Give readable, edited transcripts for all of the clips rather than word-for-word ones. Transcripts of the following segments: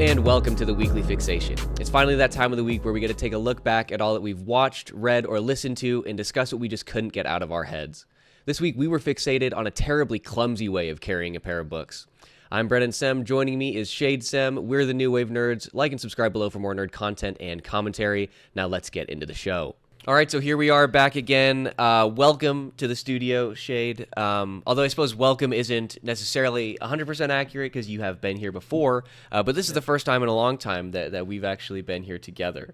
and welcome to the Weekly Fixation. It's finally that time of the week where we get to take a look back at all that we've watched, read, or listened to and discuss what we just couldn't get out of our heads. This week, we were fixated on a terribly clumsy way of carrying a pair of books. I'm Brennan Sem. Joining me is Shayde Sem. We're the New Wave Nerds. Like and subscribe below for more nerd content and commentary. Now let's get into the show. All right, so here we are back again. Welcome to the studio, Shayde. Although I suppose welcome isn't necessarily 100% accurate because you have been here before, but this is the first time in a long time that we've actually been here together.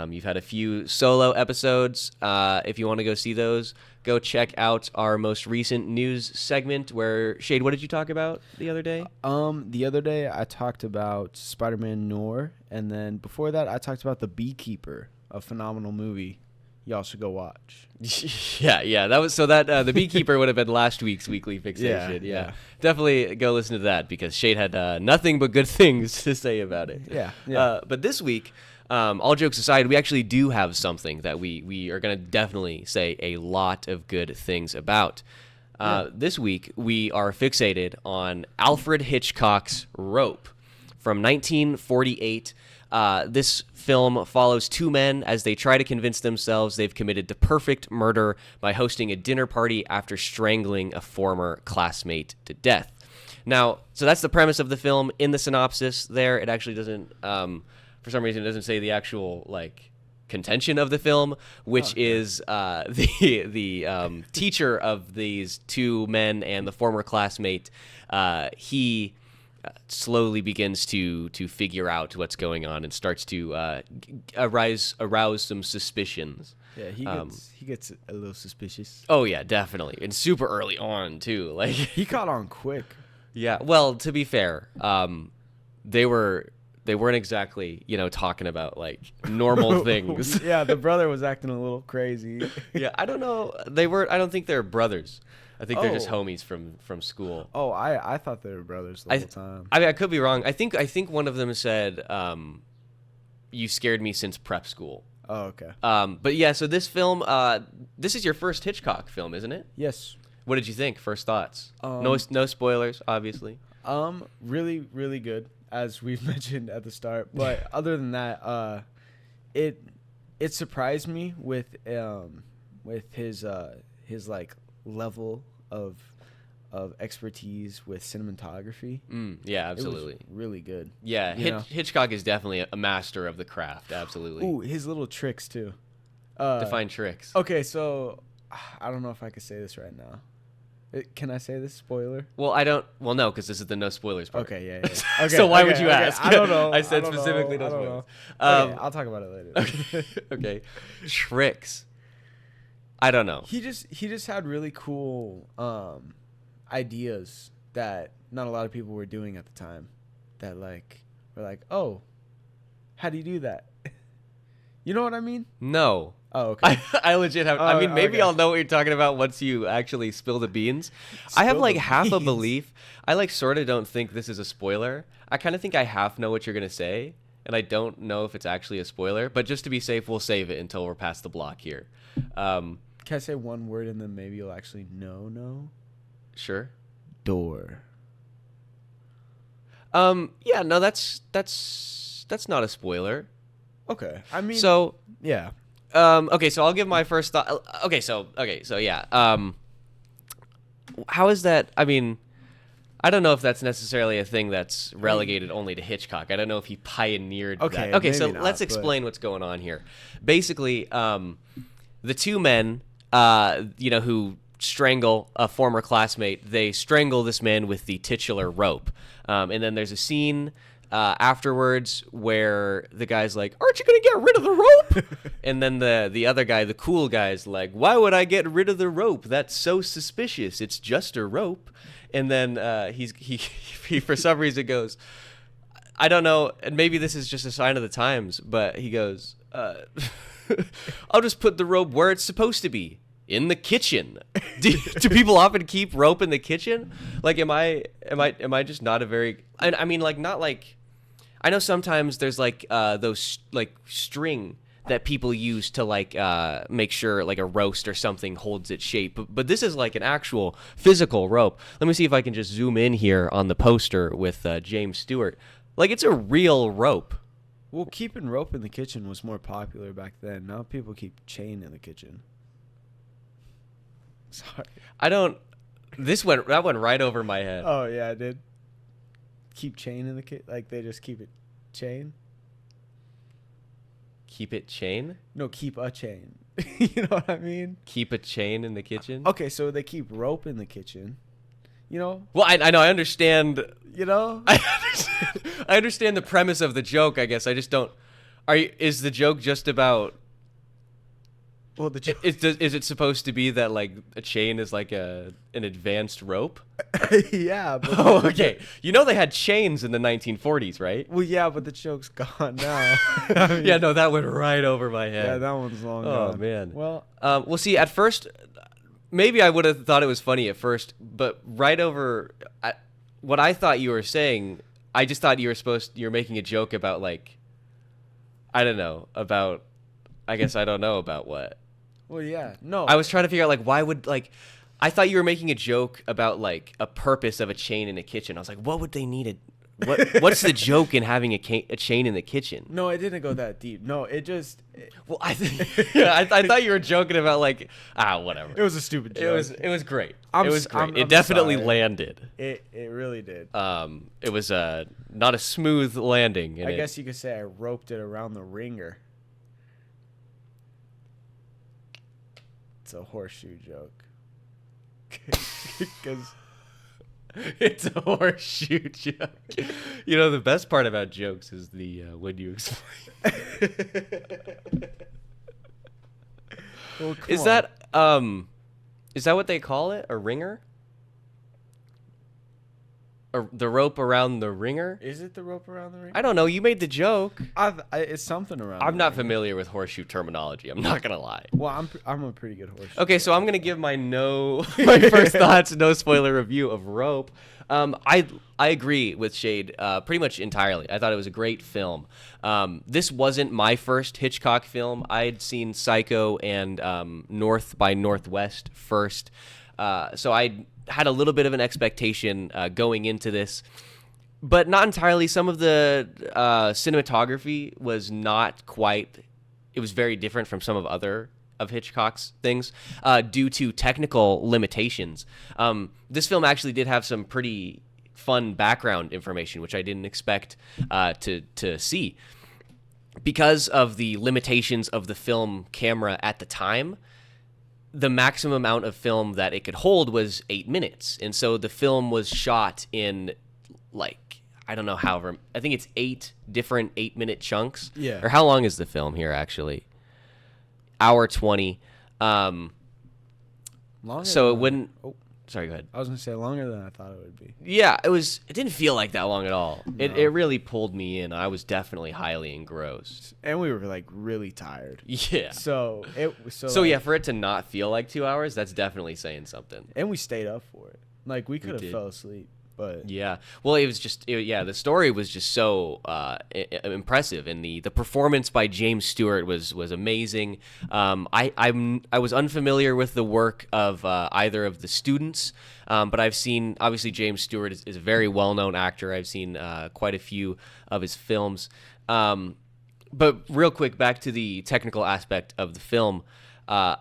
You've had a few solo episodes. If you want to go see those, go check out our most recent news segment where, Shayde, what did you talk about the other day? The other day I talked about Spider-Man Noir, and then before that I talked about The Beekeeper, a phenomenal movie. Y'all should go watch. Yeah. That was so that The Beekeeper would have been last week's Weekly Fixation. Yeah. Definitely go listen to that because Shayde had nothing but good things to say about it. Yeah. But this week, all jokes aside, we actually do have something that we are going to definitely say a lot of good things about. This week, we are fixated on Alfred Hitchcock's Rope from 1948. This film follows two men as they try to convince themselves they've committed the perfect murder by hosting a dinner party after strangling a former classmate to death. Now, so that's the premise of the film. In the synopsis there, it actually doesn't, for some reason, it doesn't say the actual, contention of the film, which is the teacher of these two men and the former classmate. He slowly begins to figure out what's going on and starts to arouse some suspicions. Yeah, he gets a little suspicious. Oh yeah, definitely, and super early on too. He caught on quick. Yeah, well, to be fair, they weren't exactly talking about normal things. Yeah, the brother was acting a little crazy. Yeah, I don't know. I don't think they're brothers. I think they're just homies from school. Oh, I thought they were brothers the whole time. I mean, I could be wrong. I think one of them said, "You scared me since prep school." Oh, okay. But yeah, so this film, this is your first Hitchcock film, isn't it? Yes. What did you think? First thoughts? No spoilers, obviously. Really, really good, as we've mentioned at the start. But other than that, it surprised me with his level of expertise with cinematography. Yeah, absolutely. It was really good. Yeah, Hitchcock is definitely a master of the craft. Absolutely. Ooh, his little tricks too. Define tricks. Okay, so I don't know if I can say this right now. Can I say this? Spoiler? Well, I don't. Well, no, because this is the no spoilers part. Okay, yeah. Okay, so why would you ask? I don't know. I said specifically no spoilers. Okay, I'll talk about it later. Okay. Tricks. I don't know. He just had really cool ideas that not a lot of people were doing at the time. That were like, oh, how do you do that? You know what I mean? No. Oh, okay. I legit have. I mean, maybe I'll know what you're talking about once you actually spill the beans. I have half a belief. I sort of don't think this is a spoiler. I kind of think I half know what you're gonna say, and I don't know if it's actually a spoiler. But just to be safe, we'll save it until we're past the block here. Can I say one word and then maybe you'll actually know? Sure. Door. Yeah. No, that's not a spoiler. Okay. I mean. So. Yeah. Okay, so I'll give my first thought. Okay, so yeah. How is that? I mean, I don't know if that's necessarily a thing that's relegated only to Hitchcock. I don't know if he pioneered that. Okay, so let's explain what's going on here. Basically, the two men, who strangle a former classmate, they strangle this man with the titular rope. And then there's a scene afterwards where the guy's like, aren't you going to get rid of the rope? And then the other guy, the cool guy's like, why would I get rid of the rope? That's so suspicious. It's just a rope. And then he for some reason goes, I don't know, and maybe this is just a sign of the times, but he goes, I'll just put the rope where it's supposed to be. In the kitchen. Do people often keep rope in the kitchen? Am I just not a very? I mean, not like. I know sometimes there's those string that people use to make sure a roast or something holds its shape. But this is an actual physical rope. Let me see if I can just zoom in here on the poster with James Stewart. Like, it's a real rope. Well, keeping rope in the kitchen was more popular back then. Now people keep chain in the kitchen. Sorry. That went right over my head. Oh, yeah, I did. Keep chain in the kitchen? Like, they just keep it chain? Keep it chain? No, keep a chain. You know what I mean? Keep a chain in the kitchen? Okay, so they keep rope in the kitchen. You know? Well, I know. I understand. You know? I understand the premise of the joke, I guess. I just don't. Is the joke just about. Well, the joke. Is it supposed to be that, like, a chain is like an advanced rope? Yeah. But oh, okay. You know they had chains in the 1940s, right? Well, yeah, but the joke's gone now. I mean, yeah, no, that went right over my head. Yeah, that one's long gone. Oh, man. Well, see, at first, maybe I would have thought it was funny at first, but right over what I thought you were saying, I just thought you were making a joke about, like, I don't know, about, I guess I don't know about what. Well, yeah. No. I was trying to figure out, like, why would, like, I thought you were making a joke about, like, a purpose of a chain in a kitchen. I was like, what would they need what's the joke in having a chain in the kitchen? No, it didn't go that deep. No, it just. Well, I thought you were joking about, like, whatever. It was a stupid joke. It was great. It was great. I'm It definitely sorry. landed. It really did. It was not a smooth landing. I guess you could say I roped it around the ringer. It's a horseshoe joke. Because it's a horseshoe joke. You know, the best part about jokes is the when you explain. Well, is that what they call it? A ringer? Or the rope around the ringer? Is it the rope around the ringer? I don't know. You made the joke. It's something around. I'm not familiar with horseshoe terminology. I'm not gonna lie. Well, I'm a pretty good horseshoe. Okay, so I'm gonna give my first thoughts, no spoiler review of Rope. I agree with Shayde pretty much entirely. I thought it was a great film. This wasn't my first Hitchcock film. I'd seen Psycho and North by Northwest first, so I had a little bit of an expectation going into this, but not entirely. Some of the cinematography was not quite. It was very different from some of Hitchcock's things due to technical limitations. This film actually did have some pretty fun background information, which I didn't expect to see. Because of the limitations of the film camera at the time, the maximum amount of film that it could hold was 8 minutes. And so the film was shot in, like, I don't know, I think it's 8 different 8-minute chunks. Yeah. Or how long is the film here, actually? Hour 20. Longer So than it wouldn't. Oh, Sorry, go ahead. I was gonna say longer than I thought it would be. Yeah, it didn't feel like that long at all. No. It really pulled me in. I was definitely highly engrossed. And we were like really tired. Yeah. So So yeah, for it to not feel like 2 hours, that's definitely saying something. And we stayed up for it. Like we could have did. fell asleep, but Yeah. Well, it was just the story was just so impressive, and the performance by James Stewart was amazing. I was unfamiliar with the work of either of the students, but I've seen, obviously James Stewart is a very well-known actor. I've seen quite a few of his films. But real quick, back to the technical aspect of the film, I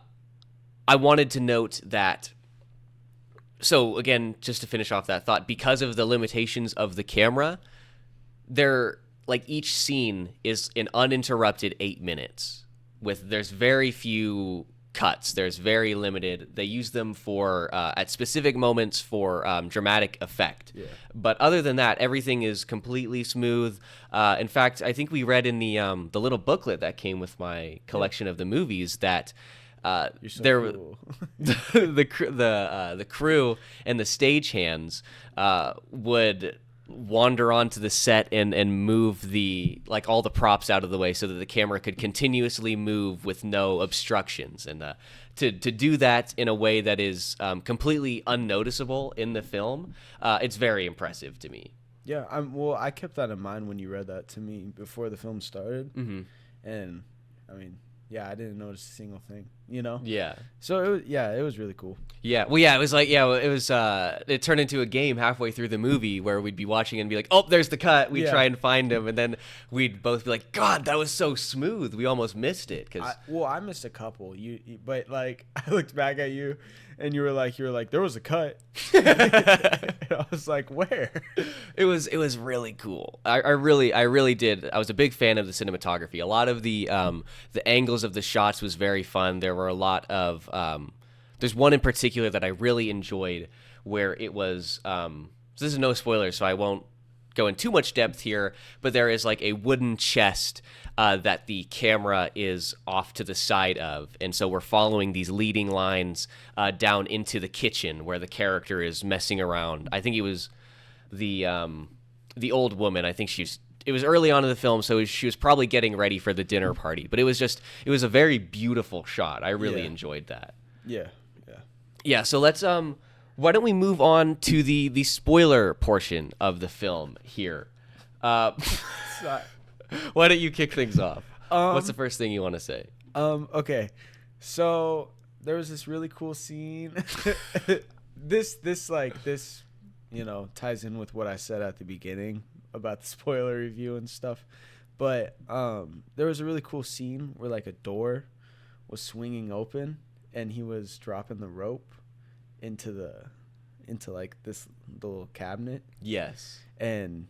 wanted to note that. So again, just to finish off that thought, because of the limitations of the camera, each scene is an uninterrupted 8 minutes. There's very few cuts. There's very limited. They use them for at specific moments for dramatic effect. Yeah. But other than that, everything is completely smooth. In fact, I think we read in the little booklet that came with my collection of the movies that. You're so cool. the crew and the stagehands would wander onto the set and move all the props out of the way so that the camera could continuously move with no obstructions, and to do that in a way that is completely unnoticeable in the film, it's very impressive to me. Yeah, I kept that in mind when you read that to me before the film started, and I mean. yeah, I didn't notice a single thing, you know? Yeah. So it was really cool. Yeah. Well, yeah, it was like, it was, it turned into a game halfway through the movie where we'd be watching and be like, oh, there's the cut. We'd try and find him. And then we'd both be like, God, that was so smooth. We almost missed it. I missed a couple. But like, I looked back at you and you were like, there was a cut. And I was like, where? It was really cool. I really did. I was a big fan of the cinematography. A lot of the angles of the shots was very fun. There were a lot of there's one in particular that I really enjoyed where it was so this is no spoilers, so I won't go in too much depth here, but there is like a wooden chest that the camera is off to the side of, and so we're following these leading lines down into the kitchen where the character is messing around. I think it was the old woman. I think it was early on in the film, so she was probably getting ready for the dinner party, but it was a very beautiful shot. I really enjoyed that. Yeah, so let's why don't we move on to the spoiler portion of the film here? Why don't you kick things off? What's the first thing you want to say? Okay, so there was this really cool scene. this ties in with what I said at the beginning about the spoiler review and stuff. But there was a really cool scene where like a door was swinging open and he was dropping the rope into like this little cabinet. Yes. And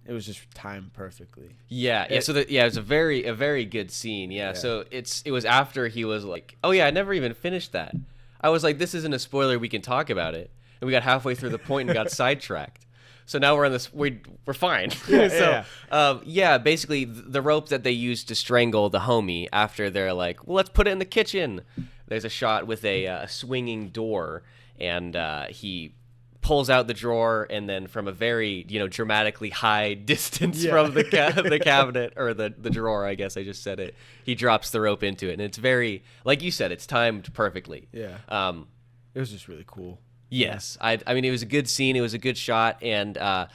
it was just timed perfectly. Yeah. It was a very good scene. Yeah. So it was after he was like, oh yeah, I never even finished that. I was like, this isn't a spoiler, we can talk about it. And we got halfway through the point and got sidetracked. So now we're on this. We're fine. Basically, the rope that they used to strangle the homie after they're like, well, let's put it in the kitchen. There's a shot with a swinging door, and he pulls out the drawer, and then from a very dramatically high distance from the cabinet or the drawer, I guess I just said it. He drops the rope into it, and it's very, like you said, it's timed perfectly. Yeah. It was just really cool. Yes, I mean it was a good scene, it was a good shot, and I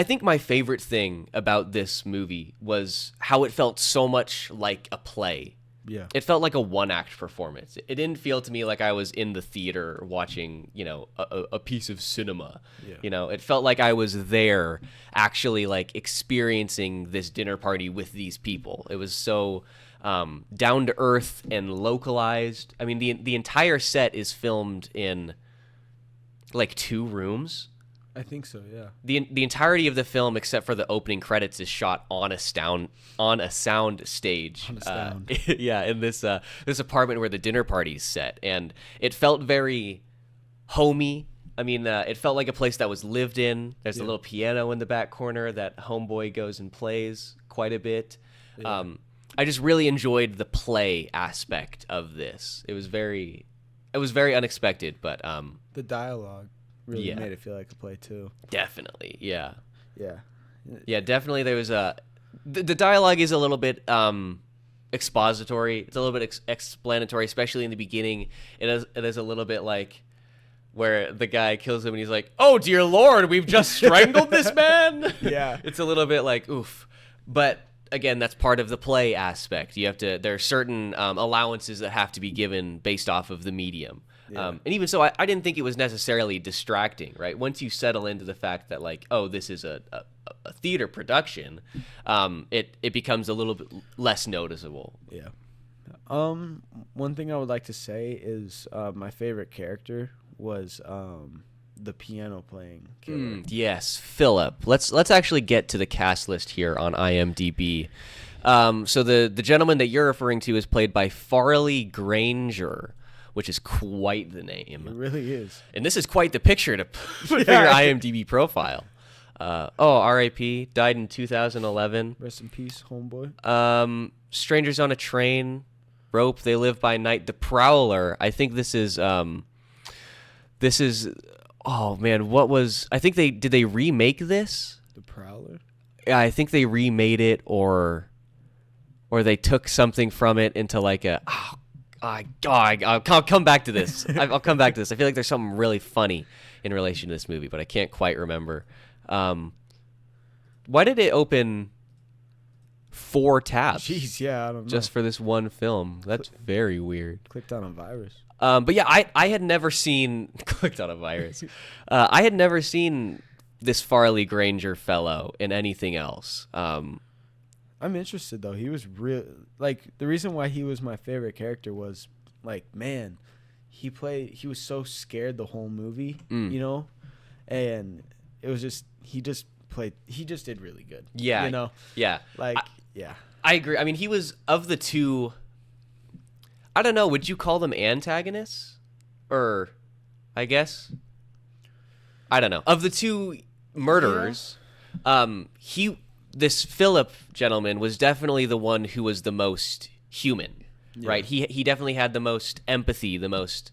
think my favorite thing about this movie was how it felt so much like a play. Yeah, it felt like a one-act performance. It didn't feel to me like I was in the theater watching a piece of cinema. Yeah. It felt like I was there actually like experiencing this dinner party with these people. It was so down to earth and localized. I mean the entire set is filmed in like 2 rooms. I think so, yeah. The entirety of the film, except for the opening credits, is shot on a sound stage. In this apartment where the dinner party's set, and it felt very homey. I mean, it felt like a place that was lived in. There's a little piano in the back corner that homeboy goes and plays quite a bit. Yeah. I just really enjoyed the play aspect of this. It was very unexpected, but the dialogue really made it feel like a play too. Definitely, yeah. Yeah, definitely. There was the dialogue is a little bit expository. It's a little bit explanatory, especially in the beginning. It is a little bit like where the guy kills him and he's like, "Oh dear Lord, we've just strangled this man." Yeah, it's a little bit like oof, but again, that's part of the play aspect. There are certain allowances that have to be given based off of the medium. Yeah. And even so, I didn't think it was necessarily distracting, right? Once you settle into the fact that, like, oh, this is a theater production, it becomes a little bit less noticeable. Yeah. One thing I would like to say is my favorite character was the piano playing killer. Yes, Philip. Let's actually get to the cast list here on IMDb. So the gentleman that you're referring to is played by Farley Granger, which is quite the name. It really is. And this is quite the picture to put for your IMDb profile. R.I.P. Died in 2011. Rest in peace, homeboy. Strangers on a Train, Rope, They Live by Night, The Prowler. I think this is. Oh man, did they remake this? The Prowler? Yeah, I think they remade it, or they took something from it into like a. I'll come back to this. I'll come back to this. I feel like there's something really funny in relation to this movie, but I can't quite remember. Why did it open? 4 tabs. Jeez, yeah, I don't know. Just for this one film. That's very weird. Clicked on a virus. But yeah, I had never seen clicked on a virus. I had never seen this Farley Granger fellow in anything else. I'm interested though. He was real. Like the reason why he was my favorite character was like, man, he was so scared the whole movie, you know, and it was just he just did really good. Yeah, you know. Yeah, like yeah. I agree. I mean, he was of the two. I don't know. Would you call them antagonists, or I guess I don't know. Of the two murderers, this Philip gentleman was definitely the one who was the most human, right? He definitely had the most empathy, the most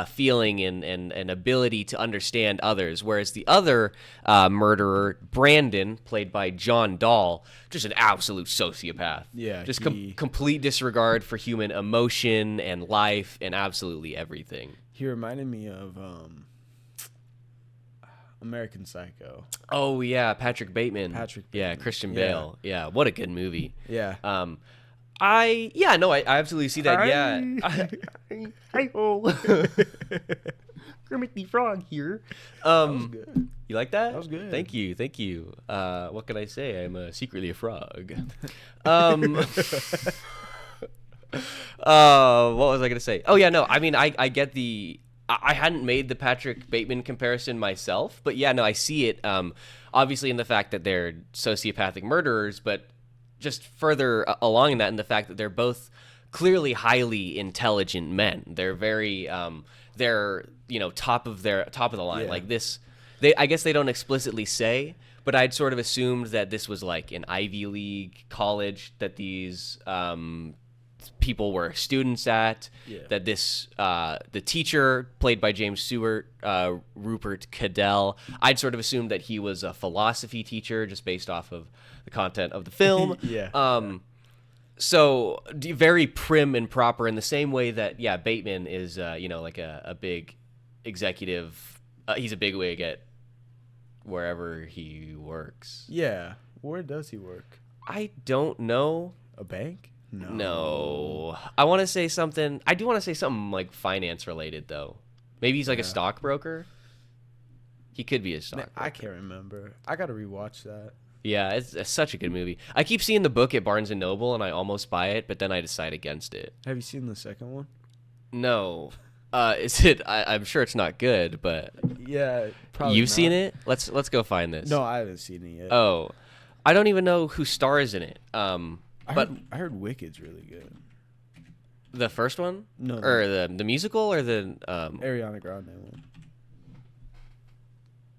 feeling and ability to understand others, whereas the other murderer, Brandon, played by John Dahl, just an absolute sociopath. Yeah, just complete disregard for human emotion and life and absolutely everything. He reminded me of American Psycho. Oh yeah, Patrick Bateman. Yeah, Christian Bale. Yeah, what a good movie. Yeah. I absolutely see that. Hi-ho. Kermit the Frog here. That was good. You like that? That was good. Thank you. What can I say? I'm secretly a frog. What was I gonna say? Oh yeah, no. I mean, I get the. I hadn't made the Patrick Bateman comparison myself, but yeah, no, I see it. Obviously, in the fact that they're sociopathic murderers, but just further along in that, in the fact that they're both clearly highly intelligent men. They're very, they're top of the line. Yeah. Like this, I guess they don't explicitly say, but I'd sort of assumed that this was like an Ivy League college that these people were students at. Yeah. That this the teacher played by James Stewart, Rupert Cadell, I'd sort of assumed that he was a philosophy teacher just based off of the content of the film. Yeah. So very prim and proper in the same way that Bateman is like a big executive. He's a bigwig at wherever he works. Yeah. Where does he work? I don't know. A bank? No. I want to say something. I do want to say something like finance related, though. Maybe he's like a stockbroker. He could be a stockbroker. I can't remember. I got to rewatch that. Yeah, it's such a good movie. I keep seeing the book at Barnes & Noble, and I almost buy it, but then I decide against it. Have you seen the second one? No. Is it? I'm sure it's not good, but... Yeah, probably You've seen it? Let's go find this. No, I haven't seen it yet. Oh. I don't even know who stars in it. I heard Wicked's really good. The first one? No. Or the musical or the... Ariana Grande one.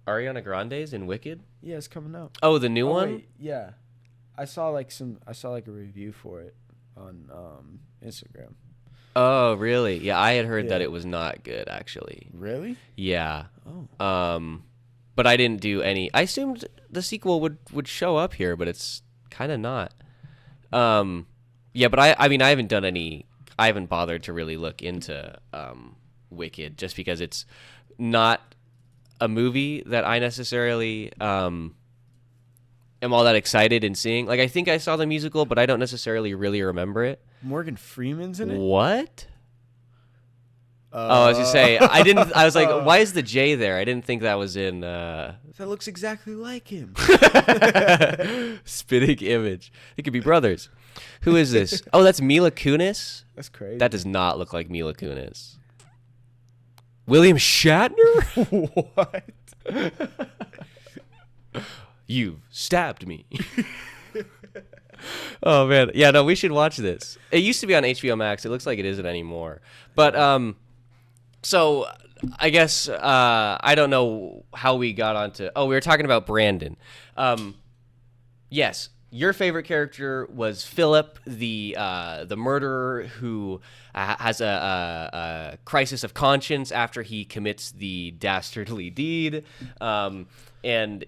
Ariana Grande's in Wicked? Yeah, it's coming out. Oh, the new one? Wait, yeah. I saw like a review for it on Instagram. Oh, really? Yeah, I had heard that it was not good, actually. Really? Yeah. Oh. But I didn't do any... I assumed the sequel would show up here, but it's kind of not. Yeah, but I mean, I haven't done any... I haven't bothered to really look into Wicked, just because it's not a movie that I necessarily am all that excited in seeing. Like, I think I saw the musical, but I don't necessarily really remember it. Morgan Freeman's in it? What? I was gonna say, I didn't. I was like, why is the J there? I didn't think that was in. That looks exactly like him. Spitting image. It could be brothers. Who is this? Oh, that's Mila Kunis. That's crazy. That does not look like Mila Kunis. William Shatner? What? You've stabbed me. Oh man, yeah. No, we should watch this. It used to be on HBO Max. It looks like it isn't anymore. But so I guess I don't know how we got onto. Oh, we were talking about Brandon. Yes, your favorite character was Philip, the murderer who has a crisis of conscience after he commits the dastardly deed. And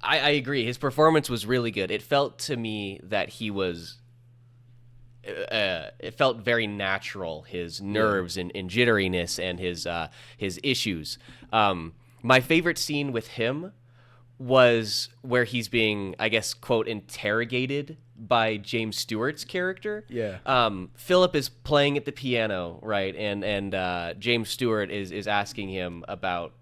I agree. His performance was really good. It felt to me that he was. It felt very natural. His nerves and jitteriness and his issues. My favorite scene with him was where he's being, I guess, quote, interrogated by James Stewart's character. Yeah. Philip is playing at the piano, right? And James Stewart is asking him about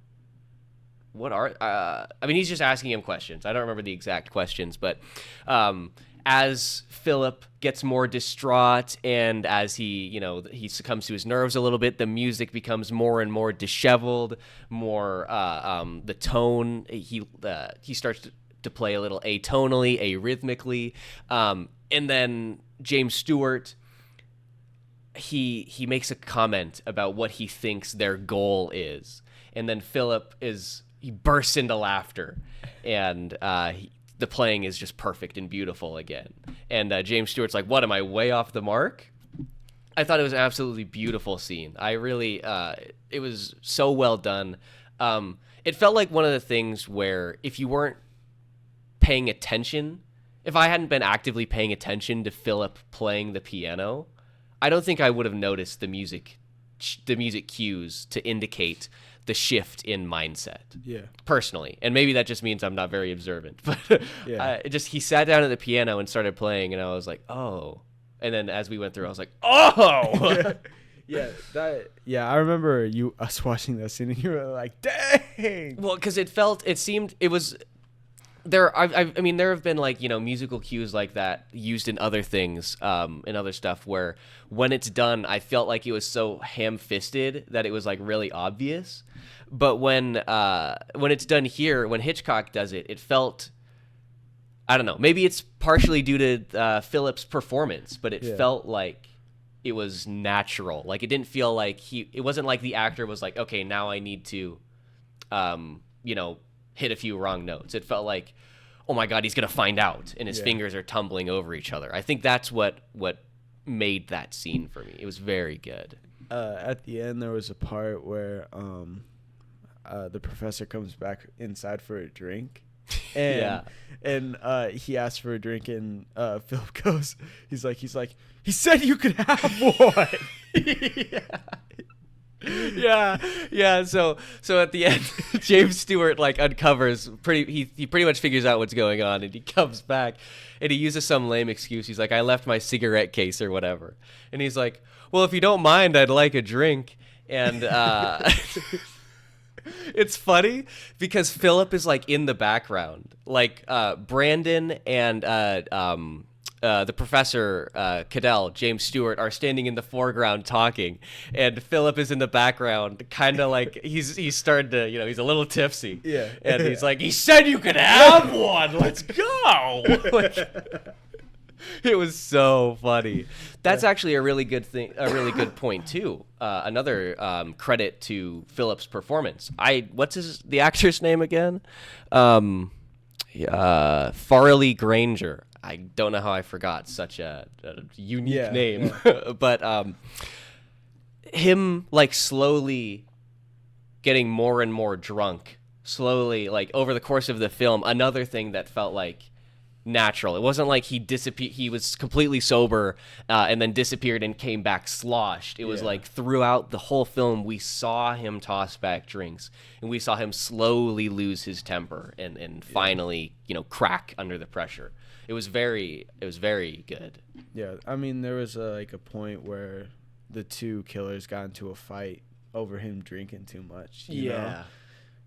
he's just asking him questions. I don't remember the exact questions, but as Philip gets more distraught and as he succumbs to his nerves a little bit, the music becomes more and more disheveled, more the tone, he starts to play a little atonally, arrhythmically, and then James Stewart, he makes a comment about what he thinks their goal is, and then Philip he bursts into laughter, and the playing is just perfect and beautiful again. And James Stewart's like, "What, am I way off the mark?" I thought it was an absolutely beautiful scene. I really, it was so well done. It felt like one of the things where if you weren't paying attention, if I hadn't been actively paying attention to Philip playing the piano, I don't think I would have noticed the music cues to indicate the shift in mindset. Yeah. Personally. And maybe that just means I'm not very observant. But yeah. He sat down at the piano and started playing, and I was like, oh. And then as we went through, I was like, oh. I remember us watching that scene, and you were like, dang. Well, because there have been like, musical cues like that used in other things, and other stuff where when it's done, I felt like it was so ham-fisted that it was like really obvious. But when it's done here, when Hitchcock does it, it felt, I don't know, maybe it's partially due to Philip's performance, but it felt like it was natural. Like it didn't feel like it wasn't like the actor was like, okay, now I need to, hit a few wrong notes. It felt like, oh my God, he's going to find out, and his fingers are tumbling over each other. I think that's what made that scene for me. It was very good. At the end, there was a part where the professor comes back inside for a drink. And he asks for a drink, and Philip goes, he's like, he said you could have one. Yeah. So at the end, James Stewart uncovers he pretty much figures out what's going on, and he comes back, and he uses some lame excuse. He's like, I left my cigarette case or whatever, and he's like, well, if you don't mind, I'd like a drink. And it's funny because Philip is in the background, Brandon and the professor, Cadell, James Stewart, are standing in the foreground talking, and Philip is in the background, kind of he's starting to, he's a little tipsy. Yeah. And he's like, he said you could have one. Let's go. It was so funny. That's actually a really good point too. Another credit to Philip's performance. What's the actor's name again? Farley Granger. I don't know how I forgot such a unique name, but him slowly getting more and more drunk, slowly over the course of the film. Another thing that felt natural. It wasn't like he was completely sober and then disappeared and came back sloshed. It was throughout the whole film we saw him toss back drinks, and we saw him slowly lose his temper and finally crack under the pressure. It was very good. Yeah, I mean, there was a point where the two killers got into a fight over him drinking too much. You know?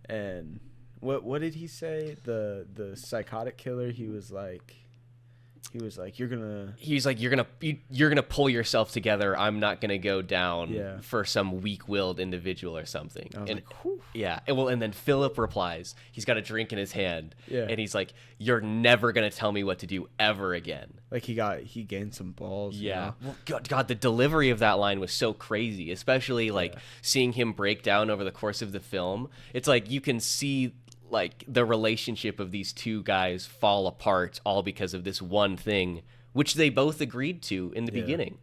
And what did he say? The psychotic killer, he was like, you're gonna pull yourself together. I'm not gonna go down for some weak-willed individual or something. And then Philip replies, he's got a drink in his hand, and he's like, you're never gonna tell me what to do ever again. He gained some balls. Yeah. Well, God, the delivery of that line was so crazy, especially seeing him break down over the course of the film. It's you can see the relationship of these two guys fall apart all because of this one thing, which they both agreed to in the beginning.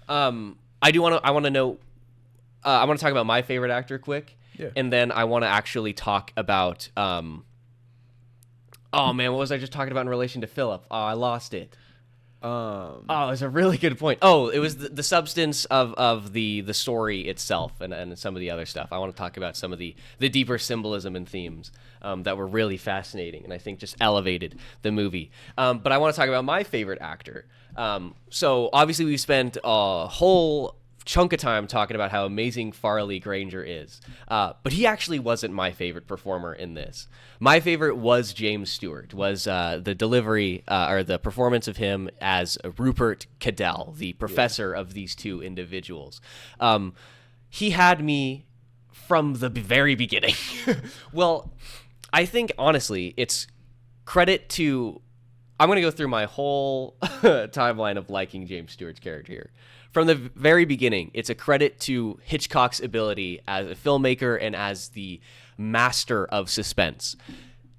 I want to talk about my favorite actor quick, and then I want to actually talk about what was I just talking about in relation to Philip? Oh, I lost it. It's a really good point. Oh, it was the substance of the story itself and some of the other stuff. I want to talk about some of the deeper symbolism and themes that were really fascinating and I think just elevated the movie. But I want to talk about my favorite actor. So obviously we spent a whole chunk of time talking about how amazing Farley Granger is. But he actually wasn't my favorite performer in this. My favorite was James Stewart, was the delivery or the performance of him as Rupert Cadell, the professor of these two individuals. He had me from the very beginning. Well, I think, honestly, it's credit to... I'm going to go through my whole timeline of liking James Stewart's character here. From the very beginning, it's a credit to Hitchcock's ability as a filmmaker and as the master of suspense.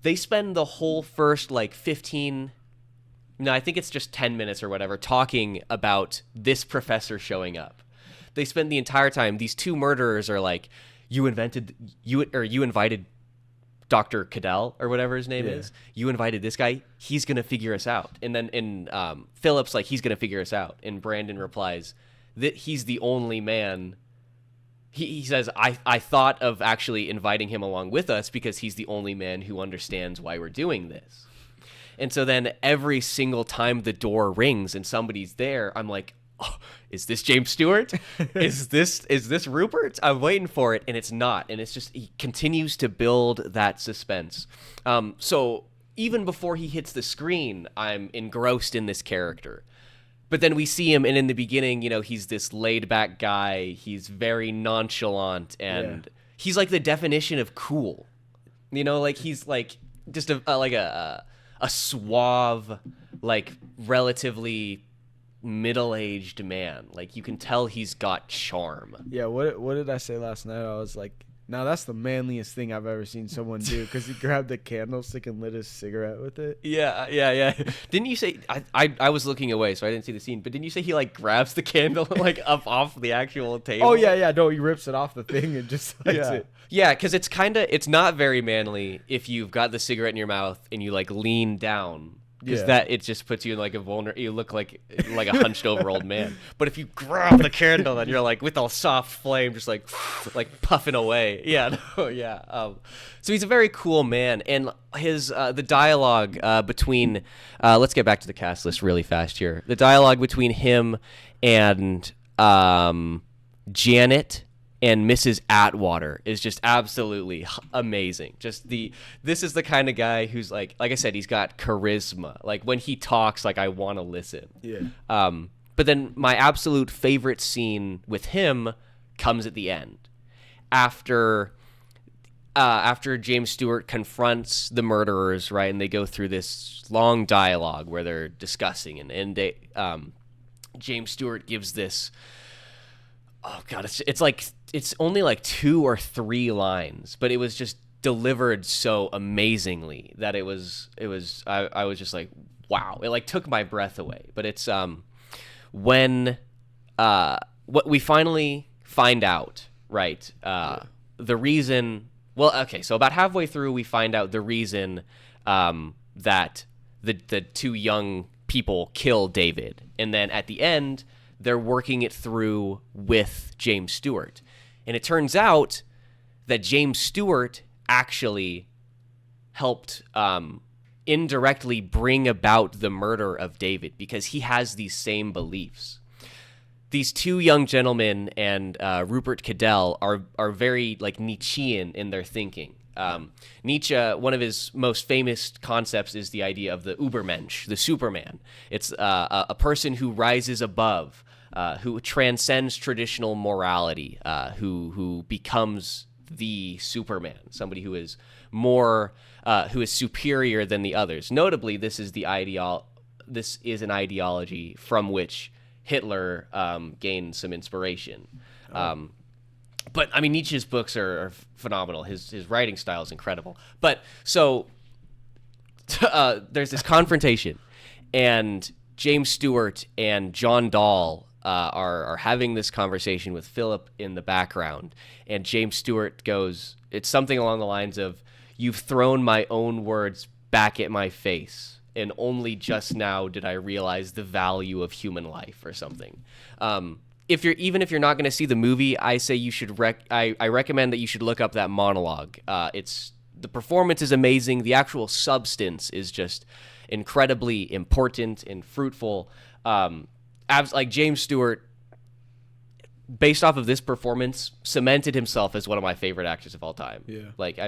They spend the whole first, 15... No, I think it's just 10 minutes or whatever, talking about this professor showing up. They spend the entire time, these two murderers are like, you invited Dr. Cadell or whatever his name is. You invited this guy. He's going to figure us out. And then Philip's like, he's going to figure us out. And Brandon replies that he's the only man. He says, I thought of actually inviting him along with us because he's the only man who understands why we're doing this. And so then every single time the door rings and somebody's there, I'm like, oh, is this James Stewart? Is this Rupert? I'm waiting for it, and it's not. And it's just, he continues to build that suspense. So even before he hits the screen, I'm engrossed in this character. But then we see him, and in the beginning, he's this laid-back guy. He's very nonchalant, and he's like the definition of cool. He's like just a suave, relatively middle-aged man. You can tell he's got charm. Yeah, what did I say last night? I was like, now that's the manliest thing I've ever seen someone do, because he grabbed a candlestick and lit his cigarette with it. Yeah. Didn't you say, I was looking away, so I didn't see the scene, but didn't you say he grabs the candle up off the actual table? Oh, yeah, no, he rips it off the thing and just lights it. Yeah, because it's not very manly if you've got the cigarette in your mouth and you lean down. Because it just puts you in you look like a hunched over old man. But if you grab the candle, then you're with a soft flame, just puffing away. So he's a very cool man, and his the dialogue between let's get back to the cast list really fast here. The dialogue between him and Janet and Mrs. Atwater is just absolutely amazing. This is the kind of guy who's like I said, he's got charisma. When he talks, I want to listen. Yeah. But then my absolute favorite scene with him comes at the end, after James Stewart confronts the murderers, right, and they go through this long dialogue where they're discussing, and they James Stewart gives this. Oh God, it's only 2 or 3 lines, but it was just delivered so amazingly that I was just like, wow. It took my breath away. But it's when what we finally find out, right? The reason. Well, okay, so about halfway through, we find out the reason that the 2 young people kill David, and then at the end, they're working it through with James Stewart. And it turns out that James Stewart actually helped indirectly bring about the murder of David, because he has these same beliefs. These 2 young gentlemen and Rupert Cadell are very Nietzschean in their thinking. Nietzsche, one of his most famous concepts is the idea of the Übermensch, the Superman. It's a person who rises above, who transcends traditional morality, who becomes the Superman, somebody who is more, who is superior than the others. Notably, this is an ideology from which Hitler gained some inspiration. But I mean, Nietzsche's books are phenomenal. His writing style is incredible. But so there's this confrontation, and James Stewart and John Dahl are having this conversation with Philip in the background, and James Stewart goes, it's something along the lines of, "You've thrown my own words back at my face." and only just now did I realize the value of human life or something. If you're not going to see the movie, I say you should I recommend that you should look up that monologue. The performance is amazing. The actual substance is just incredibly important and fruitful. Like James Stewart, based off of this performance, cemented himself as one of my favorite actors of all time. Yeah. Like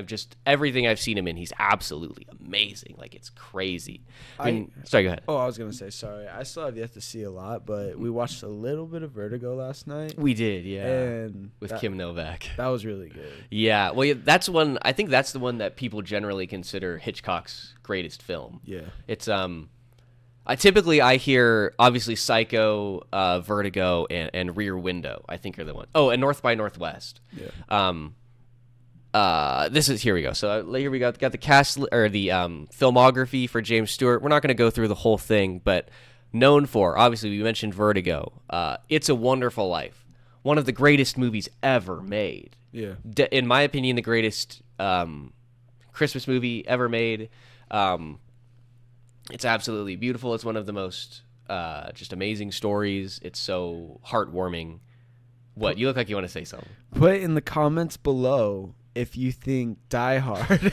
everything I've seen him in, he's absolutely amazing. Like it's crazy. Sorry, go ahead. Oh, I was gonna say sorry. I still have yet to see a lot, but we watched a little bit of Vertigo last night. We did, yeah. And with Kim Novak. That was really good. Yeah. Well, that's one. I think that's the one that people generally consider Hitchcock's greatest film. Yeah. It's I hear obviously Psycho, Vertigo, and Rear Window. I think are the ones. Oh, and North by Northwest. Yeah. Here we go. So here we got the cast or the filmography for James Stewart. We're not going to go through the whole thing, but known for, obviously we mentioned Vertigo. It's a Wonderful Life, one of the greatest movies ever made. Yeah. In my opinion, the greatest Christmas movie ever made. It's absolutely beautiful. It's one of the most just amazing stories. It's so heartwarming. What? You look like you want to say something. Put in the comments below if you think Die Hard.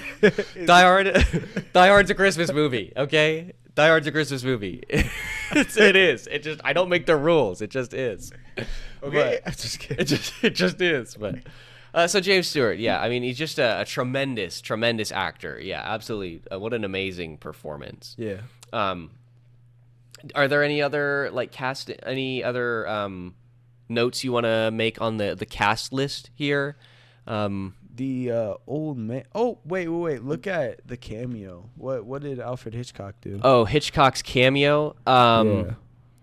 Die Hard's a Christmas movie, okay? Die Hard's a Christmas movie. It is. It just, I don't make the rules. It just is. Okay. I'm just kidding. It just is. But so James Stewart, yeah, I mean, he's just a tremendous actor. Yeah, absolutely. What an amazing performance. Yeah. Are there any other notes you want to make on the cast list here? The old man. Oh, wait. Look at the cameo. What did Alfred Hitchcock do? Oh, Hitchcock's cameo. Yeah.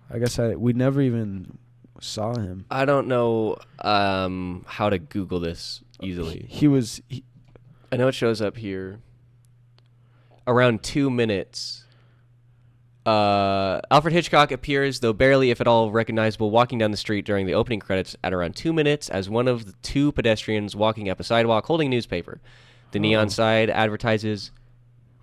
I guess we never even saw him. I don't know how to Google this easily. I know it shows up here. Around 2 minutes. Alfred Hitchcock appears, though barely if at all recognizable, walking down the street during the opening credits at around 2 minutes as one of the two pedestrians walking up a sidewalk holding a newspaper. The neon sign advertises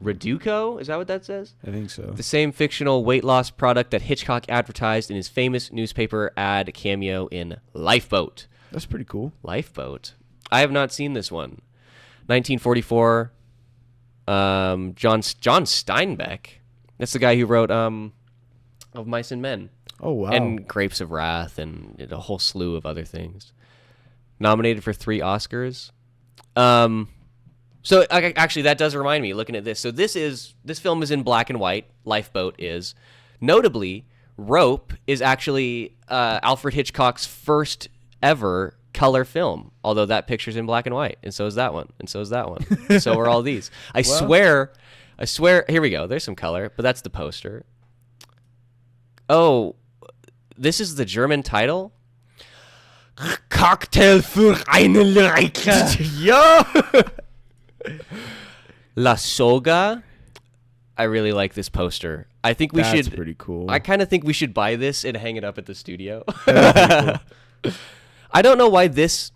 Reduco? Is that what that says? I think so. The same fictional weight loss product that Hitchcock advertised in his famous newspaper ad cameo in Lifeboat. That's pretty cool. Lifeboat. I have not seen this one. 1944. John Steinbeck. That's the guy who wrote Of Mice and Men. Oh, wow. And Grapes of Wrath and a whole slew of other things. Nominated for 3 Oscars. So actually, that does remind me, looking at this. So this film is in black and white. Lifeboat is. Notably, Rope is actually Alfred Hitchcock's first ever color film, although that picture's in black and white, and so is that one, and so is that one. So are all these. I swear, here we go. There's some color, but that's the poster. Oh, this is the German title? Cocktail für eine Leiche. Yo! La Soga. I really like this poster. I think we should. That's pretty cool. I kind of think we should buy this and hang it up at the studio. Cool. I don't know why this.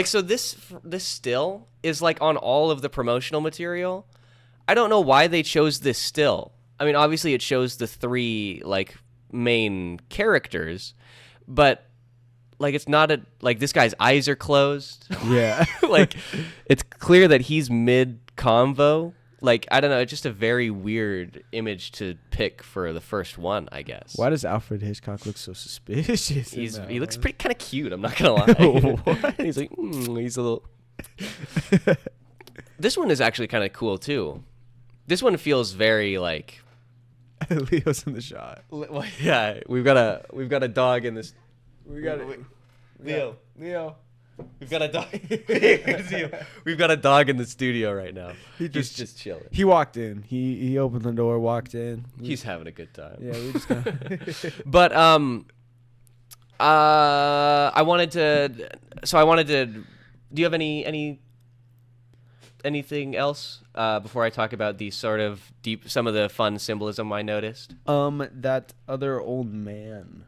So this still is on all of the promotional material. I don't know why they chose this still. I mean, obviously it shows the 3 main characters, but it's not this guy's eyes are closed. Yeah. It's clear that he's mid-convo. I don't know, it's just a very weird image to pick for the first one, I guess. Why does Alfred Hitchcock look so suspicious? He looks pretty kind of cute, I'm not going to lie. What? He's he's a little... This one is actually kind of cool, too. This one feels very, Leo's in the shot. Yeah, we've got a dog in this... Leo. We've got a dog. We've got a dog in the studio right now. He's just chilling. He walked in. He opened the door, walked in. He's having a good time. Yeah, we just got. But I wanted to. Do you have anything else before I talk about the sort of some of the fun symbolism I noticed? That other old man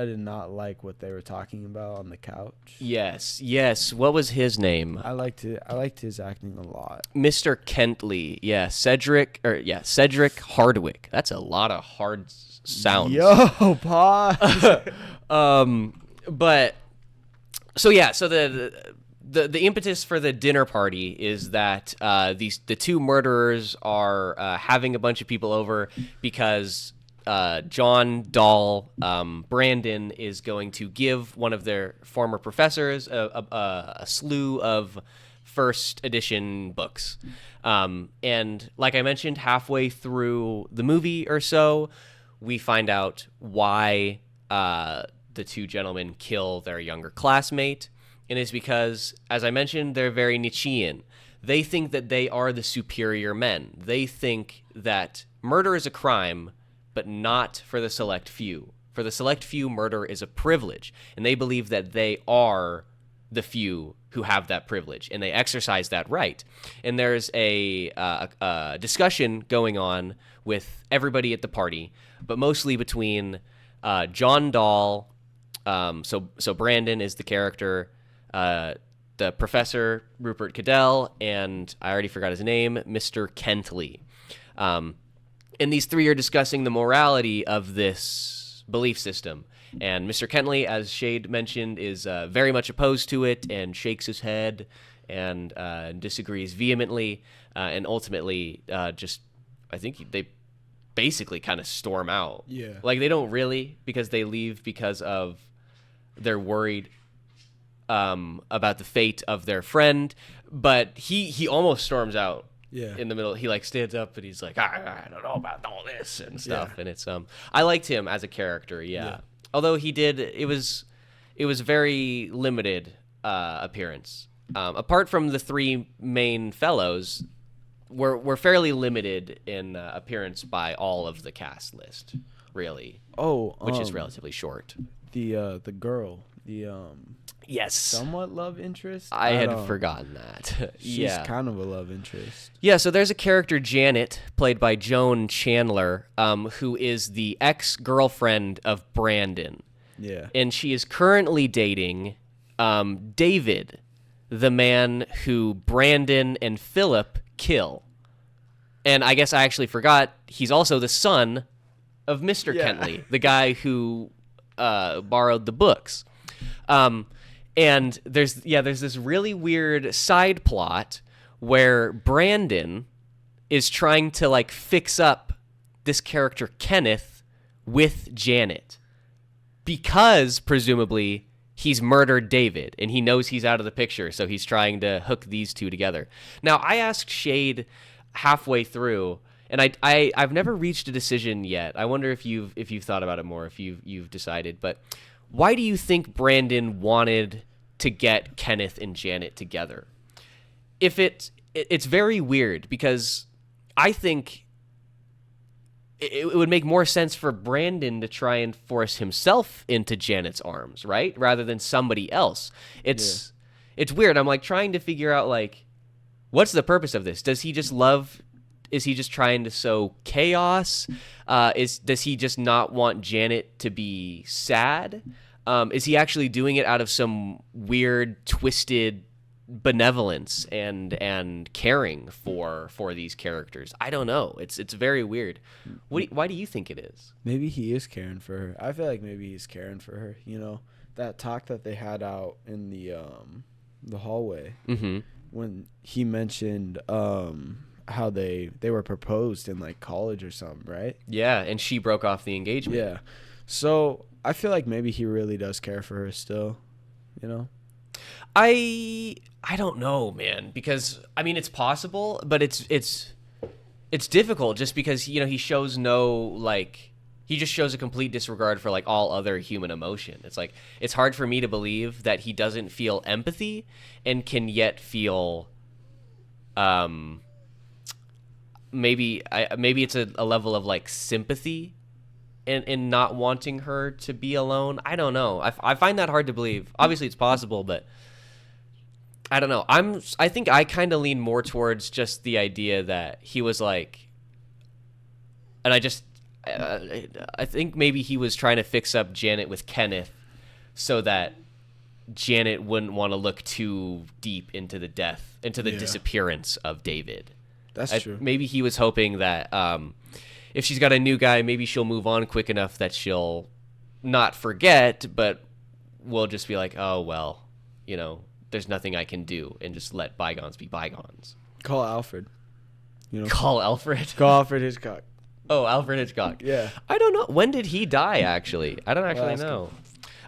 did not like what they were talking about on the couch. Yes. What was his name? I liked his acting a lot. Mr. Kentley. Yeah, Cedric Hardwick. That's a lot of hard sounds. Yo, pause. But so the impetus for the dinner party is that the two murderers are having a bunch of people over because John Dahl Brandon is going to give one of their former professors a slew of first edition books. And like I mentioned, halfway through the movie or so, we find out why the two gentlemen kill their younger classmate. And it's because, as I mentioned, they're very Nietzschean. They think that they are the superior men. They think that murder is a crime, but not for the select few. For the select few, murder is a privilege. And they believe that they are the few who have that privilege, and they exercise that right. And there's a discussion going on with everybody at the party, but mostly between John Dahl, so Brandon is the character, the professor, Rupert Cadell, and I already forgot his name, Mr. Kentley. And these three are discussing the morality of this belief system. And Mr. Kentley, as Shayde mentioned, is very much opposed to it and shakes his head and disagrees vehemently. And ultimately, I think they basically kind of storm out. Yeah. Like, they don't really, because they leave because of they're worried about the fate of their friend. But he almost storms out. Yeah. In the middle, he like stands up and he's like, I don't know about all this and stuff. Yeah. And it's I liked him as a character. Yeah. Although it was very limited appearance. Apart from the three main fellows, we're fairly limited in appearance by all of the cast list, really. Which is relatively short. The girl, yes, somewhat love interest. I had forgotten that. She's kind of a love interest. Yeah, so there's a character, Janet, played by Joan Chandler, who is the ex-girlfriend of Brandon. Yeah. And she is currently dating David, the man who Brandon and Philip kill. And I guess I actually forgot, he's also the son of Mr. Kentley, the guy who borrowed the books. And there's this really weird side plot where Brandon is trying to like fix up this character Kenneth with Janet because presumably he's murdered David and he knows he's out of the picture, so he's trying to hook these two together. Now, I asked Shayde halfway through, and I've never reached a decision yet. I wonder if you've thought about it more, if you've decided, but why do you think Brandon wanted to get Kenneth and Janet together? It's very weird, because I think it would make more sense for Brandon to try and force himself into Janet's arms, right? Rather than somebody else. It's weird. I'm like trying to figure out like, what's the purpose of this? Is he just trying to sow chaos? Does he just not want Janet to be sad? Is he actually doing it out of some weird, twisted benevolence and caring for these characters? I don't know. It's very weird. Why do you think it is? Maybe he is caring for her. I feel like maybe he's caring for her. You know, that talk that they had out in the hallway, when he mentioned how they were proposed in like college or something, right? Yeah, and she broke off the engagement. Yeah. So I feel like maybe he really does care for her still, you know? I don't know, man, because I mean it's possible, but it's difficult just because, you know, he shows he just shows a complete disregard for like all other human emotion. It's like it's hard for me to believe that he doesn't feel empathy and can yet feel maybe it's a level of like sympathy in not wanting her to be alone. I don't know. I find that hard to believe. Obviously it's possible, but I don't know. I think I kind of lean more towards just the idea that he was like, and I think maybe he was trying to fix up Janet with Kenneth so that Janet wouldn't want to look too deep into the disappearance of David. That's true. Maybe he was hoping that if she's got a new guy, maybe she'll move on quick enough that she'll not forget, but we'll just be like, oh, well, there's nothing I can do, and just let bygones be bygones. Call Alfred. Call Alfred? Call Alfred Hitchcock. Oh, Alfred Hitchcock. Yeah. I don't know. When did he die, actually? I don't actually know.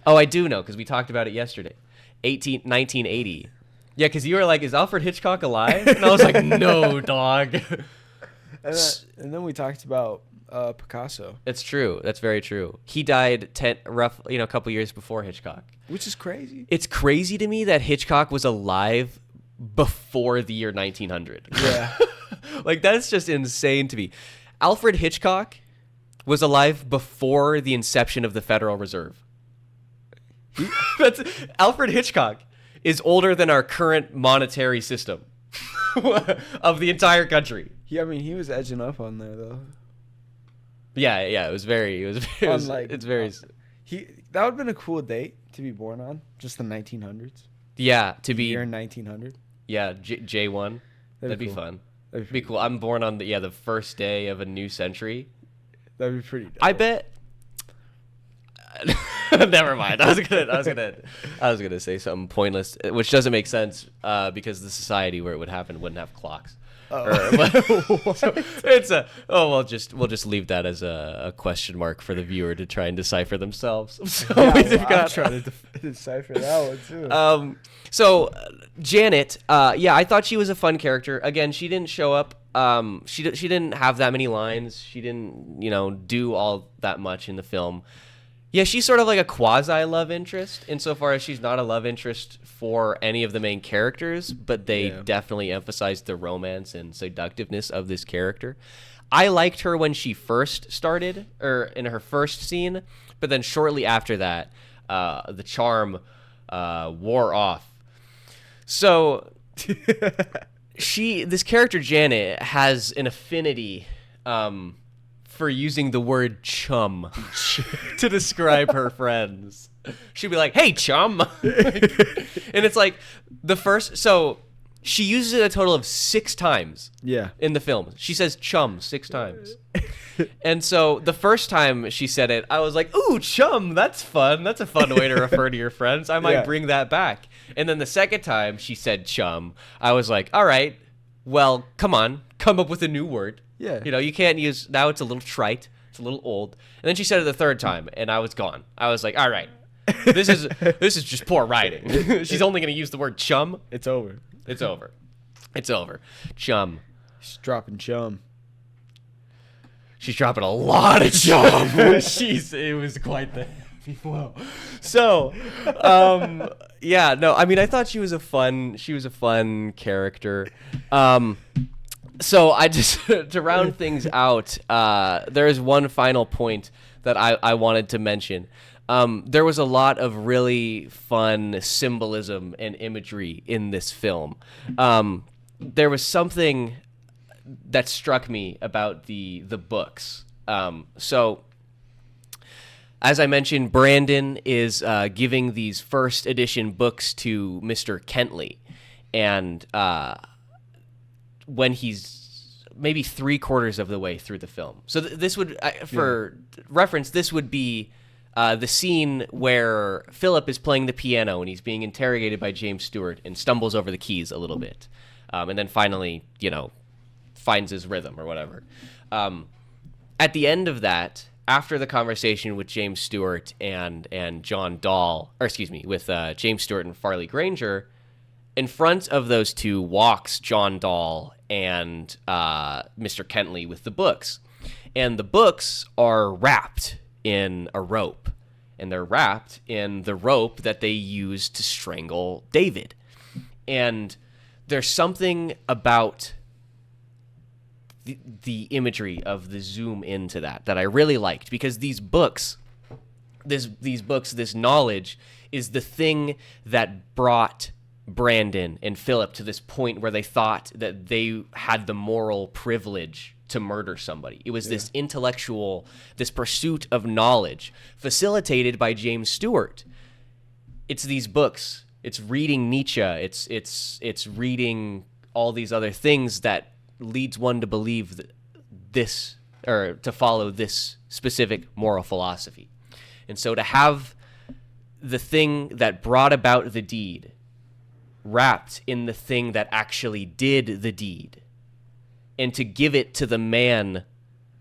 Oh, I do know, because we talked about it yesterday. 1980. Yeah, because you were like, is Alfred Hitchcock alive? And I was like, no, dog. And then we talked about Picasso. It's true. That's very true. He died a couple years before Hitchcock. Which is crazy. It's crazy to me that Hitchcock was alive before the year 1900. Yeah. Like, that's just insane to me. Alfred Hitchcock was alive before the inception of the Federal Reserve. Alfred Hitchcock is older than our current monetary system of the entire country. Yeah, I mean, he was edging up on there though. Yeah, it was very. That would have been a cool date to be born on, just the 1900s. Yeah, to be year 1900. Yeah, J1. That'd be fun. That'd be cool. I'm born on the first day of a new century. That'd be pretty dope. I bet. Never mind. I was gonna say something pointless, which doesn't make sense because the society where it would happen wouldn't have clocks. We'll just leave that as a question mark for the viewer to try and decipher themselves. So I'm trying to decipher that one too. So Janet, I thought she was a fun character. Again, she didn't show up. She didn't have that many lines. She didn't do all that much in the film. Yeah, she's sort of like a quasi-love interest insofar as she's not a love interest for any of the main characters, but they definitely emphasized the romance and seductiveness of this character. I liked her when she first started, or in her first scene, but then shortly after that, the charm wore off. So this character Janet has an affinity for using the word chum to describe her friends. She'd be like, hey, chum. And it's like so she uses it a total of 6 times in the film. She says chum 6 times. And so the first time she said it, I was like, ooh, chum, that's fun. That's a fun way to refer to your friends. I might bring that back. And then the second time she said chum, I was like, all right, well, come up with a new word. Yeah. You can't use, now it's a little trite, it's a little old. And then she said it the third time, and I was gone. I was like, all right, this is just poor writing. She's only going to use the word chum. It's over. Chum. She's dropping chum. She's dropping a lot of chum. It was quite the heavy flow. So, I thought she was a fun character. So I just, to round things out, there is one final point that I wanted to mention. There was a lot of really fun symbolism and imagery in this film. There was something that struck me about the books. So as I mentioned, Brandon is giving these first edition books to Mr. Kentley. And when he's maybe 3/4 of the way through the film. So this would, for reference, this would be the scene where Philip is playing the piano and he's being interrogated by James Stewart and stumbles over the keys a little bit. And then finally, finds his rhythm or whatever. At the end of that, after the conversation with James Stewart and John Dahl, with James Stewart and Farley Granger, in front of those two walks John Dahl and Mr. Kentley with the books. And the books are wrapped in a rope. And they're wrapped in the rope that they used to strangle David. And there's something about the imagery of the zoom into that I really liked. Because these books, this knowledge is the thing that brought Brandon and Philip to this point where they thought that they had the moral privilege to murder somebody. It was this intellectual, this pursuit of knowledge facilitated by James Stewart. It's these books. It's reading Nietzsche. It's reading all these other things that leads one to believe this, or to follow this specific moral philosophy. And so to have the thing that brought about the deed wrapped in the thing that actually did the deed, and to give it to the man,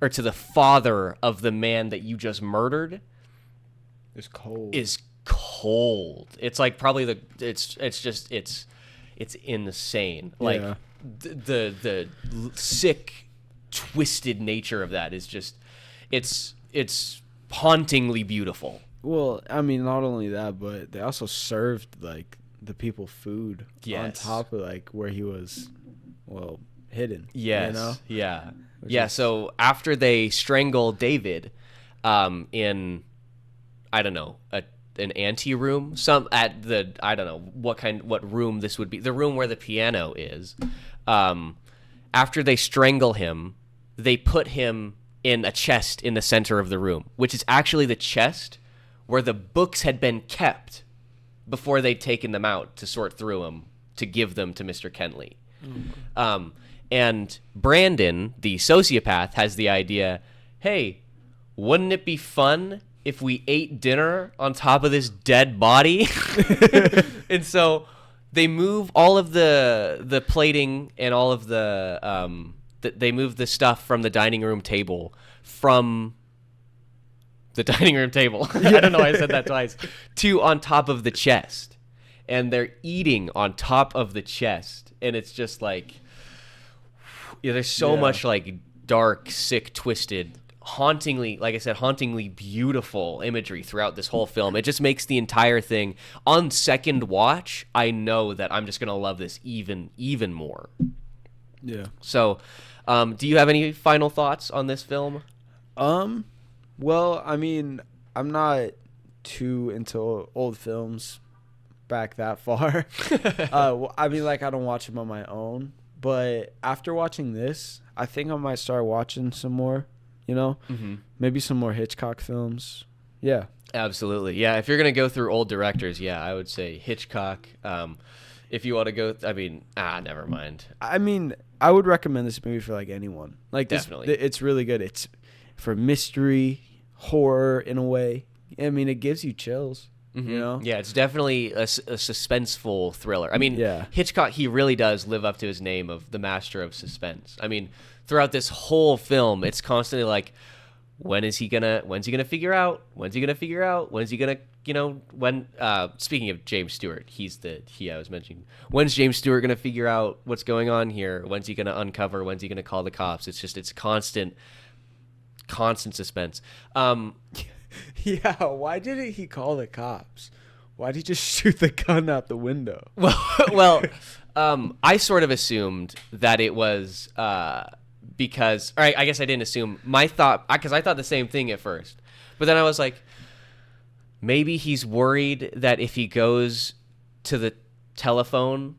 or to the father of the man that you just murdered, is cold. It's like probably it's insane. Like the sick, twisted nature of that is just it's hauntingly beautiful. Well, I mean, not only that, but they also served like the people food on top of like where he was, hidden. Yes. You know? Yeah. Yeah. So after they strangle David, in, I don't know, an anteroom, I don't know what room this would be, the room where the piano is. After they strangle him, they put him in a chest in the center of the room, which is actually the chest where the books had been kept before they'd taken them out to sort through them to give them to Mr. Kenley. And Brandon, the sociopath, has the idea, hey, wouldn't it be fun if we ate dinner on top of this dead body? And so they move all of the plating and all of they move the stuff from the dining room table I don't know why I said that twice, to on top of the chest. And they're eating on top of the chest. And it's just like, there's so much like dark, sick, twisted, hauntingly, like I said, hauntingly beautiful imagery throughout this whole film. It just makes the entire thing, on second watch, I know that I'm just going to love this even more. Yeah. So, do you have any final thoughts on this film? Well, I mean, I'm not too into old films back that far. I mean, like, I don't watch them on my own. But after watching this, I think I might start watching some more, maybe some more Hitchcock films. Yeah. Absolutely. Yeah, if you're going to go through old directors, I would say Hitchcock. If you want to go, never mind. I mean, I would recommend this movie for, like, anyone. Like, definitely. It's really good. It's for mystery, horror in a way. I mean, it gives you chills. Mm-hmm. Yeah, it's definitely a suspenseful thriller. I mean, Hitchcock, he really does live up to his name of the master of suspense. I mean, throughout this whole film, it's constantly like, when's he gonna figure out? Speaking of James Stewart, I was mentioning, when's James Stewart gonna figure out what's going on here? When's he gonna uncover? When's he gonna call the cops? It's constant suspense. Yeah, why didn't he call the cops? Why'd he just shoot the gun out the window? Well, I sort of assumed that it was because, or I guess I didn't assume. Because I thought the same thing at first. But then I was like, maybe he's worried that if he goes to the telephone,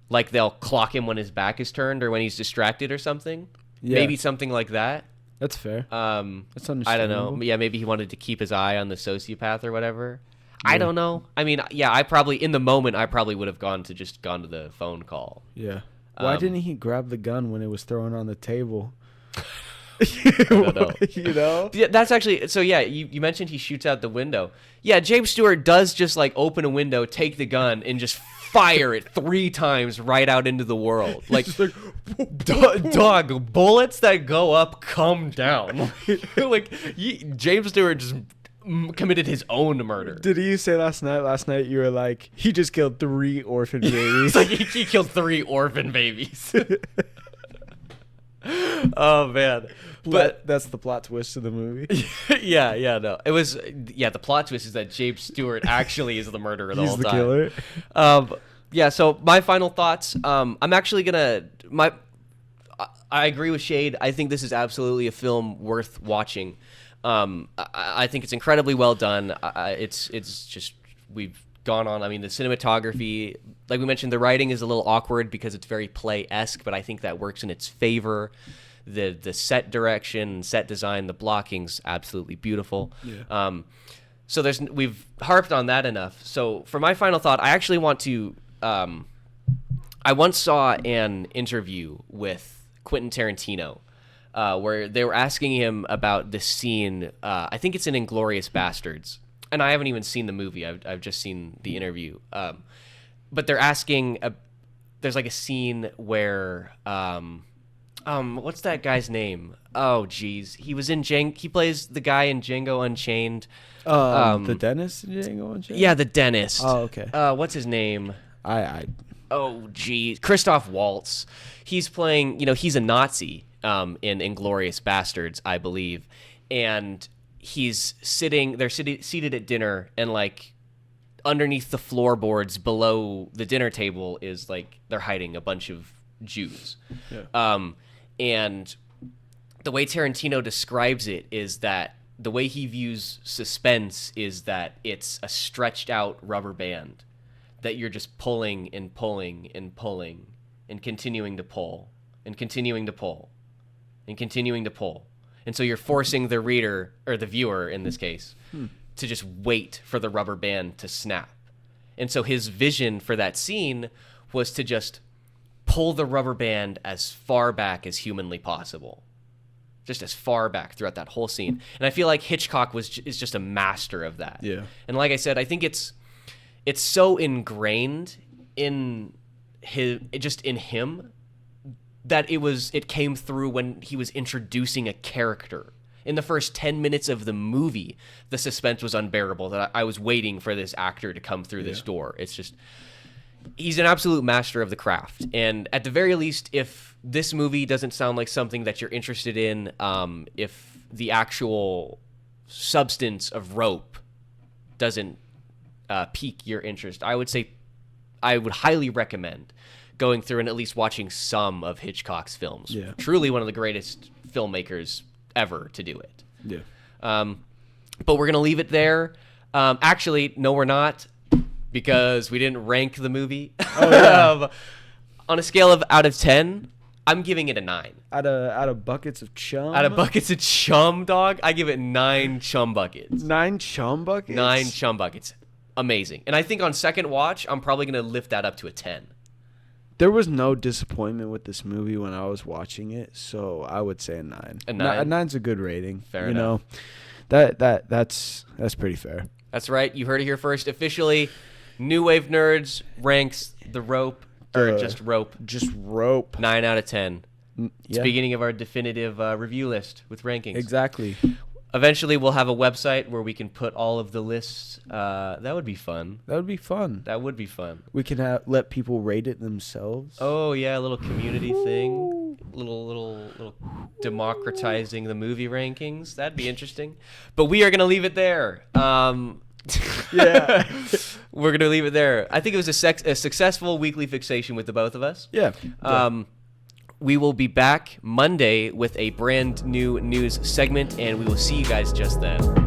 like they'll clock him when his back is turned or when he's distracted or something. Yeah. Maybe something like that. That's fair. That's understandable. I don't know. Yeah, maybe he wanted to keep his eye on the sociopath or whatever. Yeah. I don't know. I mean, in the moment, I probably would have gone to the phone call. Yeah. Why didn't he grab the gun when it was thrown on the table? I don't know. Yeah, that's actually, so yeah, you mentioned he shoots out the window. Yeah, James Stewart does just like open a window, take the gun, and just fire it 3 times right out into the world. Like, dog, bullets that go up come down. Like, James Stewart just committed his own murder. Did you say last night you were like, he just killed 3 orphan babies? It's like he killed 3 orphan babies. Oh man, but that's the plot twist of the movie. No, it was. Yeah, the plot twist is that James Stewart actually is the murderer the whole time. He's the killer. Yeah. So my final thoughts. I'm actually gonna I agree with Shayde. I think this is absolutely a film worth watching. I think it's incredibly well done. It's just, we've gone on. I mean, the cinematography, like we mentioned, the writing is a little awkward because it's very play-esque, but I think that works in its favor. the set direction, set design, the blocking's absolutely beautiful. Yeah. So we've harped on that enough. So for my final thought, I actually want to. I once saw an interview with Quentin Tarantino, where they were asking him about this scene. I think it's in Inglourious Bastards, and I haven't even seen the movie. I've just seen the interview. But they're asking. There's like a scene where. What's that guy's name? Oh, geez. He was in He plays the guy in Django Unchained. The dentist in Django Unchained? Yeah, the dentist. Oh, okay. What's his name? Oh, geez. Christoph Waltz. He's playing, he's a Nazi in Inglourious Bastards, I believe. And they're seated at dinner, and like underneath the floorboards below the dinner table is like they're hiding a bunch of Jews. Yeah. And the way Tarantino describes it is that the way he views suspense is that it's a stretched out rubber band that you're just pulling and pulling and pulling and continuing to pull and continuing to pull and continuing to pull. And so you're forcing the reader, or the viewer in this case, to just wait for the rubber band to snap. And so his vision for that scene was to just pull the rubber band as far back as humanly possible. Just as far back throughout that whole scene. And I feel like Hitchcock is just a master of that. Yeah. And like I said, I think it's so ingrained in him that it came through when he was introducing a character. In the first 10 minutes of the movie, the suspense was unbearable, that I was waiting for this actor to come through this door. It's just, he's an absolute master of the craft. And at the very least, if this movie doesn't sound like something that you're interested in, if the actual substance of Rope doesn't pique your interest, I would highly recommend going through and at least watching some of Hitchcock's films. Yeah. Truly one of the greatest filmmakers ever to do it. Yeah. But we're going to leave it there. Actually, no, we're not, because we didn't rank the movie. Oh, yeah. On a scale of out of 10, I'm giving it a 9. Out of buckets of chum? Out of buckets of chum, dog, I give it 9 chum buckets. 9 chum buckets? 9 chum buckets. Amazing. And I think on second watch, I'm probably going to lift that up to a 10. There was no disappointment with this movie when I was watching it, so I would say a 9. A 9? A 9's a good rating. Fair enough. That's pretty fair. That's right. You heard it here first. Officially, New Wave Nerds ranks The Rope, or just Rope. Just Rope. 9 out of 10. It's Yeah. the beginning of our definitive review list with rankings. Exactly. Eventually, we'll have a website where we can put all of the lists. That would be fun. That would be fun. That would be fun. We can let people rate it themselves. Oh yeah, a little community thing, little democratizing the movie rankings. That'd be interesting. But we are gonna leave it there. Yeah. We're gonna leave it there. I think it was a successful weekly fixation with the both of us. Yeah. We will be back Monday with a brand new news segment, and we will see you guys just then.